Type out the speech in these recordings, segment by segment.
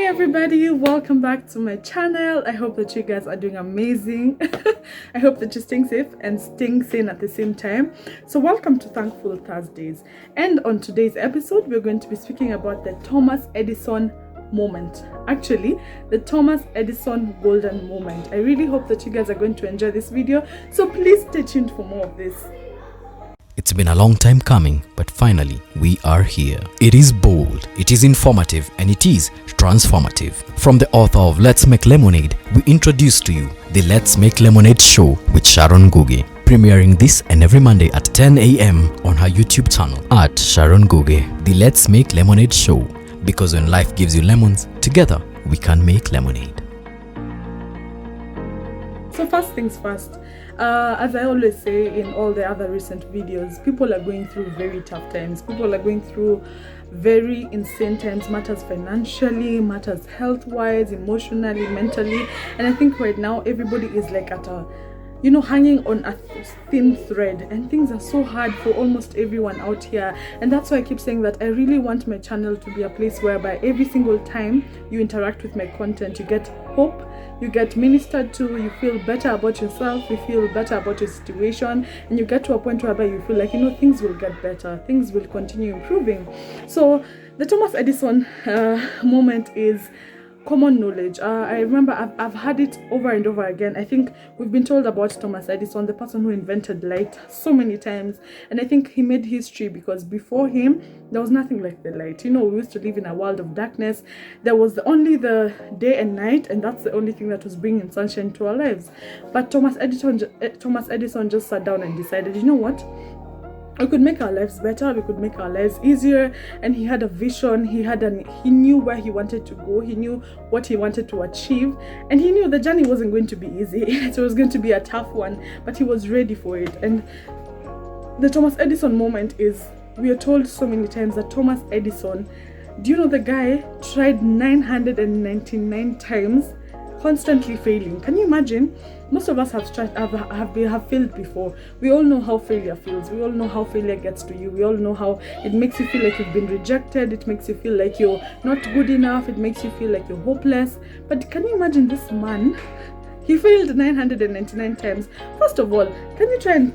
everybody, welcome back to my channel. I hope that you guys are doing amazing. I hope that you're staying safe and staying sane at the same time. So welcome to Thankful Thursdays, and on today's episode we're going to be speaking about the Thomas Edison moment. Actually, the Thomas Edison golden moment. I really hope that you guys are going to enjoy this video, so please stay tuned for more of this. It's been a long time coming, but finally we are here. It is bold, it is informative, and it is transformative. From the author of Let's Make Lemonade, we introduce to you the Let's Make Lemonade show with Sharon Ngugi, premiering this and every Monday at 10 a.m. on her YouTube channel at Sharon Ngugi. The Let's Make Lemonade show, because when life gives you lemons, together we can make lemonade. So first things first, as I always say in all the other recent videos, people are going through very tough times. People are going through very insane times, matters financially, matters health-wise, emotionally, mentally. And I think right now everybody is like at a, hanging on a thin thread, and things are so hard for almost everyone out here. And that's why I keep saying that I really want my channel to be a place whereby every single time you interact with my content, you get hope, you get ministered to, you feel better about yourself, you feel better about your situation, and you get to a point whereby you feel like, things will get better, things will continue improving. So the Thomas Edison moment is common knowledge. I remember I've had it over and over again. I think we've been told about Thomas Edison, the person who invented light, so many times, and I think he made history because before him there was nothing like the light. We used to live in a world of darkness. There was only the day and night, and that's the only thing that was bringing sunshine to our lives. But Thomas Edison just sat down and decided, what, we could make our lives better, we could make our lives easier. And he had a vision, he knew where he wanted to go, he knew what he wanted to achieve, and he knew the journey wasn't going to be easy. It was going to be a tough one, but he was ready for it. And the Thomas Edison moment is, we are told so many times that Thomas Edison, do you know the guy tried 999 times, constantly failing? Can you imagine? Most of us have failed before. We all know how failure feels. We all know how failure gets to you. We all know how it makes you feel like you've been rejected. It makes you feel like you're not good enough. It makes you feel like you're hopeless. But can you imagine this man? He failed 999 times. First of all, can you try and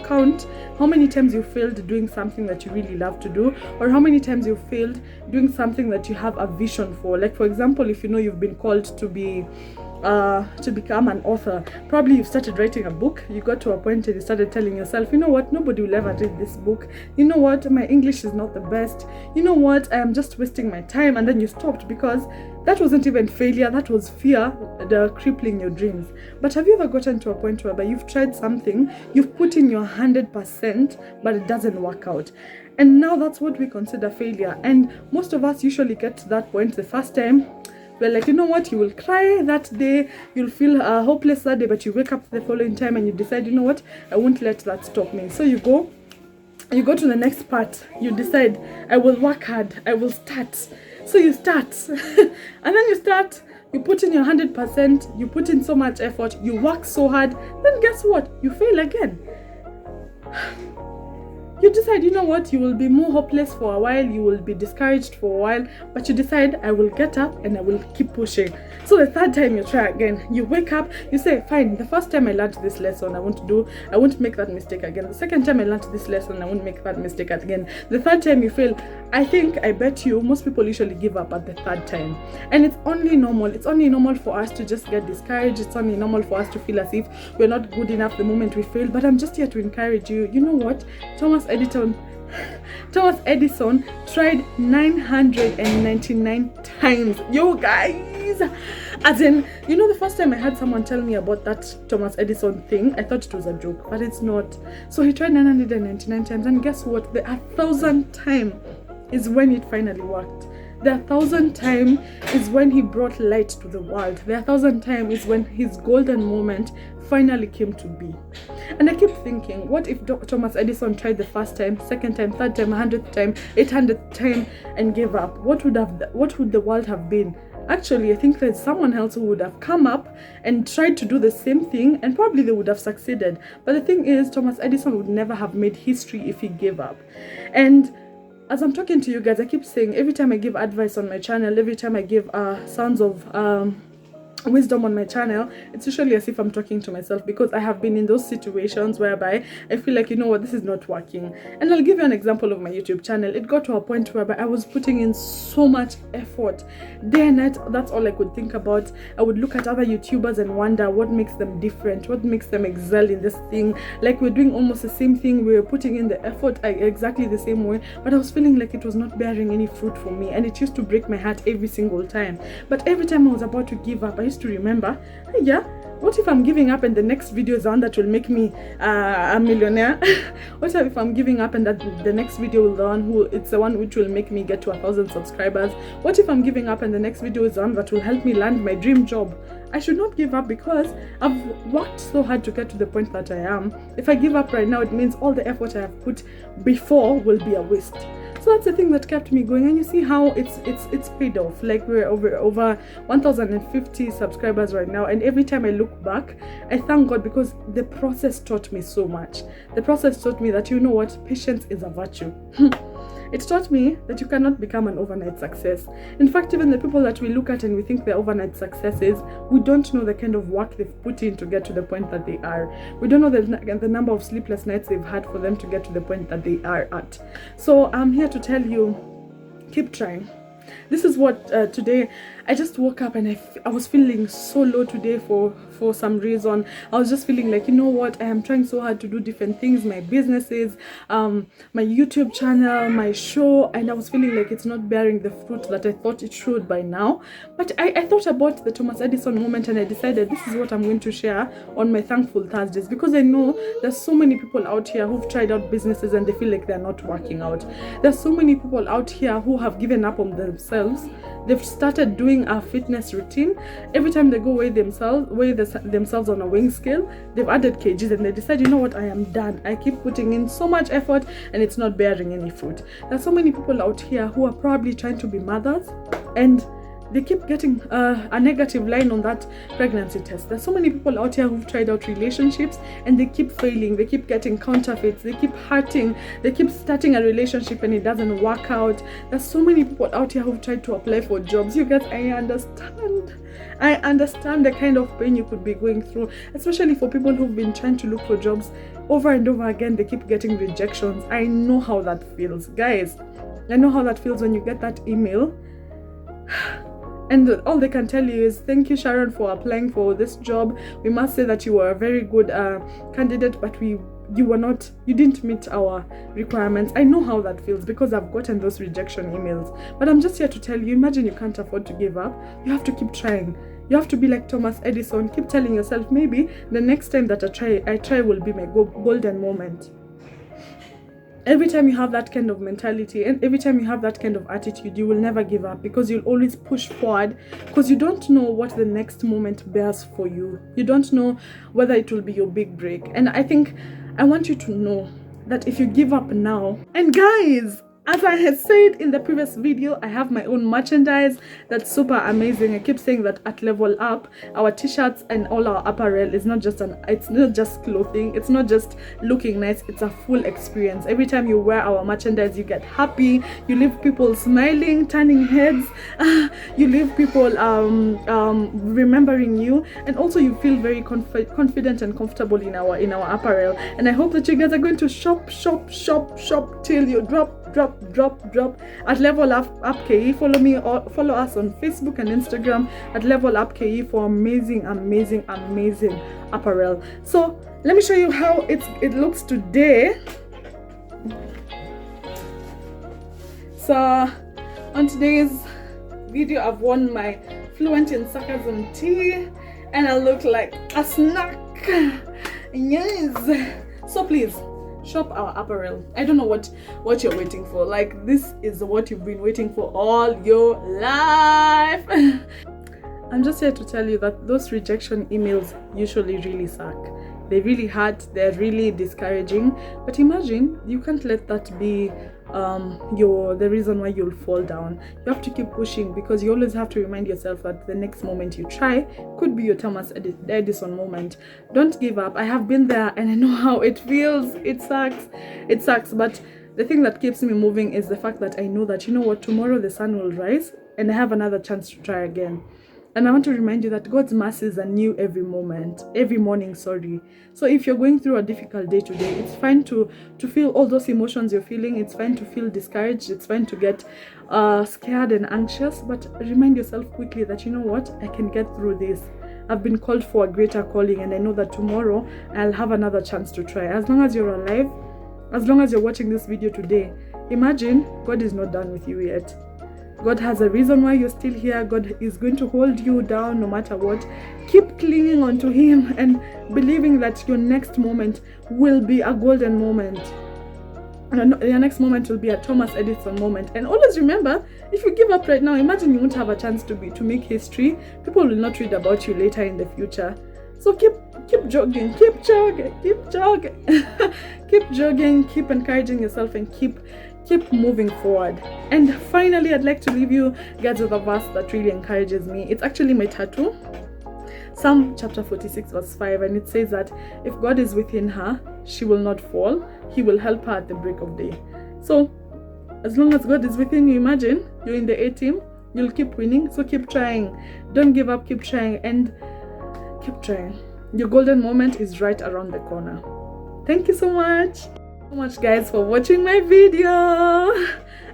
count how many times you failed doing something that you really love to do, or how many times you failed doing something that you have a vision for? Like, for example, if you've been called to become an author, probably you've started writing a book, you got to a point and you started telling yourself, what, nobody will ever read this book, what, my English is not the best, what, I am just wasting my time, and then you stopped because that wasn't even failure, that was fear crippling your dreams. But have you ever gotten to a point where you've tried something, you've put in your 100%, but it doesn't work out? And now that's what we consider failure. And most of us usually get to that point the first time. We're like, what, you will cry that day, you'll feel hopeless that day, but you wake up the following time and you decide, what, I won't let that stop me. So you go to the next part, you decide, I will work hard, I will start. So you start, and then you start, you put in your 100%, you put in so much effort, you work so hard, then guess what, you fail again. You decide, what, you will be more hopeless for a while, you will be discouraged for a while, but you decide, I will get up and I will keep pushing. So the third time you try again, you wake up, you say, fine, the first time I learned this lesson, I won't make that mistake again. The second time I learned this lesson, I won't make that mistake again. The third time you fail, I bet you most people usually give up at the third time. And it's only normal. It's only normal for us to just get discouraged. It's only normal for us to feel as if we're not good enough the moment we fail. But I'm just here to encourage you. You know what? Thomas Edison tried 999 times. Yo guys, as in, the first time I had someone tell me about that Thomas Edison thing, I thought it was a joke, but it's not. So he tried 999 times, and guess what? The 1,000th time is when it finally worked. The 1,000th time is when he brought light to the world. The 1,000th time is when his golden moment finally came to be. And I keep thinking, what if Thomas Edison tried the first time, second time, third time, 100th time, 800th time, and gave up? What would the world have been? Actually, I think there's someone else who would have come up and tried to do the same thing, and probably they would have succeeded. But the thing is, Thomas Edison would never have made history if he gave up. And as I'm talking to you guys, I keep saying, every time I give advice on my channel, every time I give sounds of wisdom on my channel, it's usually as if I'm talking to myself, because I have been in those situations whereby I feel like, you know what, this is not working. And I'll give you an example of my YouTube channel. It got to a point whereby I was putting in so much effort day and night. That's all I could think about. I would look at other YouTubers and wonder what makes them different, what makes them excel in this thing. Like, we're doing almost the same thing, we're putting in the effort exactly the same way, but I was feeling like it was not bearing any fruit for me, and it used to break my heart every single time. But every time I was about to give up, I used to remember, hey, yeah, what if I'm giving up and the next video is the one that will make me a millionaire? What if I'm giving up and that the next video is the one which will make me get to 1,000 subscribers? What if I'm giving up and the next video is the one that will help me land my dream job? I should not give up, because I've worked so hard to get to the point that I am. If I give up right now, it means all the effort I have put before will be a waste. So that's the thing that kept me going, and you see how it's paid off. Like, we're over 1,050 subscribers right now, and every time I look back, I thank God, because the process taught me so much. The process taught me that, you know what, patience is a virtue. It taught me that you cannot become an overnight success. In fact, even the people that we look at and we think they're overnight successes, we don't know the kind of work they've put in to get to the point that they are. We don't know the number of sleepless nights they've had for them to get to the point that they are at. So I'm here to tell you, keep trying. This is what today, I just woke up and I was feeling so low today for some reason. I was just feeling like, you know what, I am trying so hard to do different things, my businesses, my YouTube channel, my show, and I was feeling like it's not bearing the fruit that I thought it should by now. But I thought about the Thomas Edison moment, and I decided this is what I'm going to share on my Thankful Thursdays, because I know there's so many people out here who've tried out businesses and they feel like they're not working out. There's so many people out here who have given up on themselves. They've started doing a fitness routine. Every time they go weigh themselves on a weighing scale, they've added kgs, and they decide, you know what, I am done. I keep putting in so much effort and it's not bearing any fruit. There's so many people out here who are probably trying to be mothers, and they keep getting a negative line on that pregnancy test. There's so many people out here who've tried out relationships and they keep failing. They keep getting counterfeits. They keep hurting. They keep starting a relationship and it doesn't work out. There's so many people out here who've tried to apply for jobs. You guys, I understand the kind of pain you could be going through, especially for people who've been trying to look for jobs over and over again. They keep getting rejections. I know how that feels, guys. I know how that feels when you get that email and all they can tell you is, thank you, Sharon, for applying for this job. We must say that you were a very good candidate, but you didn't meet our requirements. I know how that feels, because I've gotten those rejection emails. But I'm just here to tell you, imagine you can't afford to give up. You have to keep trying. You have to be like Thomas Edison. Keep telling yourself, maybe the next time that I try will be my golden moment. Every time you have that kind of mentality and every time you have that kind of attitude, you will never give up, because you'll always push forward, because you don't know what the next moment bears for you. You don't know whether it will be your big break. And I want you to know that if you give up now, and guys, as I had said in the previous video, I have my own merchandise that's super amazing. I keep saying that at Level Up, our t-shirts and all our apparel is it's not just clothing, it's not just looking nice, it's a full experience. Every time you wear our merchandise, you get happy, you leave people smiling, turning heads, you leave people remembering you, and also you feel very confident and comfortable in our apparel. And I hope that you guys are going to shop till you drop at Level Up KE. Follow us on Facebook and Instagram at Level Up KE for amazing apparel. So let me show you how it looks today. So on today's video, I've worn my Fluent in Sarcasm tee and I look like a snack. Yes. So please shop our apparel. I don't know what you're waiting for. Like, this is what you've been waiting for all your life. I'm just here to tell you that those rejection emails usually really suck. They really hurt. They're really discouraging. But imagine, you can't let that be the reason why you'll fall down. You have to keep pushing, because you always have to remind yourself that the next moment you try could be your Thomas Edison moment. Don't give up. I have been there and I know how it feels. It sucks, but The thing that keeps me moving is the fact that I know that, you know what, tomorrow the sun will rise and I have another chance to try again. And I want to remind you that God's mercies are new every morning, sorry. So if you're going through a difficult day today, it's fine to feel all those emotions you're feeling. It's fine to feel discouraged. It's fine to get scared and anxious. But remind yourself quickly that, you know what, I can get through this. I've been called for a greater calling, and I know that tomorrow I'll have another chance to try. As long as you're alive, as long as you're watching this video today, imagine God is not done with you yet. God has a reason why you're still here. God is going to hold you down no matter what. Keep clinging onto Him and believing that your next moment will be a golden moment. Your next moment will be a Thomas Edison moment. And always remember, if you give up right now, imagine you won't have a chance to make history. People will not read about you later in the future. So keep jogging, keep jogging, keep jogging, keep encouraging yourself, and keep moving forward. And finally, I'd like to leave you guys with a verse that really encourages me. It's actually my tattoo. Psalm chapter 46 verse 5, and it says that if God is within her, she will not fall. He will help her at the break of day. So as long as God is within you, imagine you're in the A team, you'll keep winning. So keep trying, don't give up, keep trying, and keep trying. Your golden moment is right around the corner. Thank you so much guys for watching my video.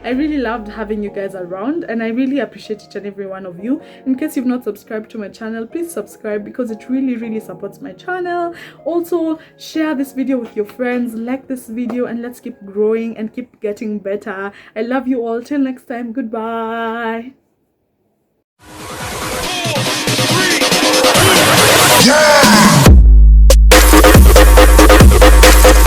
I really loved having you guys around, and I really appreciate each and every one of you. In case you've not subscribed to my channel, please subscribe, because it really supports my channel. Also, share this video with your friends, like this video, and let's keep growing and keep getting better. I love you all. Till next time, goodbye. Yeah!